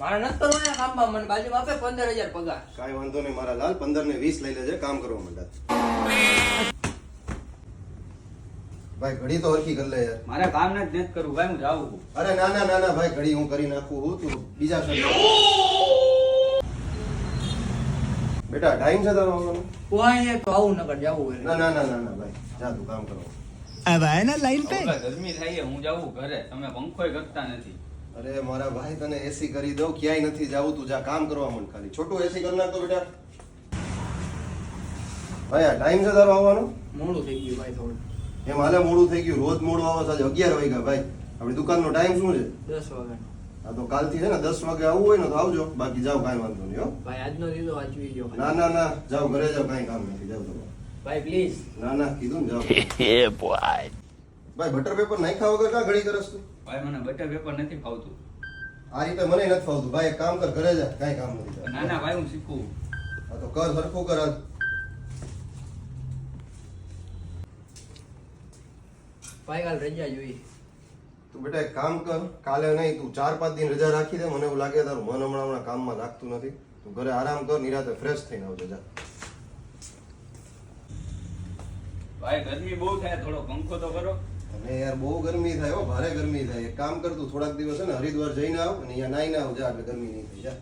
મારે નથી કરવાના કામમાં, મને બાજુમાં આપે 15,000 પગાર. કાંઈ વાંધો નહીં મારા લાલ, 15 ને 20 લઈ લેજે, કામ કરવા માંડ્યા. ભાઈ ઘડી તો હરખી કરી લે યાર. મારે કામ નથી કરવું ભાઈ, હું જાઉં છું. અરે ના ના ના ના ભાઈ, ઘડી હું કરી નાખું હું, તું બીજા સર. બેટા ટાઈમ છે તારો આવવાનો? કોઈ એક તો આવું નકર જાવું હોય. ના ના ના ના ના ભાઈ, જા તું કામ કરો. अब आए ना लाइन पे. હવે ગરમી થાય છે, હું જાઉં ઘરે. તમે પંખોય કરતા નથી. અરે મારા ભાઈ તને એસી કરી દઉં, ક્યાંય નથી જાવું, તું જા કામ કરવા માંડ ખાલી. છોટું એસી કરી નાખતો બેટા. ભાઈ આ ટાઈમ છે તારો આવવાનો? મોડું થઈ ગયું ભાઈ થોડું. એમ હાલે મોડું થઈ ગયું, રોજ મોડું આવો. સાંજે 11 વાગ્યા ભાઈ. આપણી દુકાનનો ટાઈમ શું છે? 10 વાગ્યાનો. હા તો કાલથી છે ને 10 વાગે આવવું હોય ને તો આવજો, બાકી જાઓ કાંઈ વાંધો નહીં હો. ભાઈ આજનો દીધો વાંચવી ગયો. ના ના ના, જાઓ ઘરે જાઓ, કાંઈ કામ નથી, જાઓ તમે. ભાઈ પ્લીઝ. ના ના કીધું ને જાઓ. boy. ભાઈ બટર પેપર નાખ્યા વગર કાં ઘડી કરસ તું? ભાઈ મને બટર પેપર નથી ફાવતું. આ રીતે મને નથી ફાવતું. ભાઈ એક કામ કર, ઘરે જા, કાંઈ કામ નથી. ના ના ભાઈ, હું શીખું. હા તો કર, સરખું કર હાલ. ભાઈ કાલ રજા જોઈએ. તું બેટા એક કામ કર, કાલે નહીં, તું 4-5 દિન રજા રાખી દે. મને એવું લાગે તારું મન હમણાં કામમાં લાગતું નથી. તું ઘરે આરામ કર, નિરાતે ફ્રેશ થઈને આવજો જા. ભાઈ ગરમી બહુ થાય, થોડો પંખો તો કરો. અને યાર બહુ ગરમી થાય હો, ભારે ગરમી થાય. એક કામ કર, તું થોડાક દિવસ છે ને હરિદ્વાર જઈને આવ અને અહીંયા નાઈને આવ જા, એટલે ગરમી નહીં થઈ જા.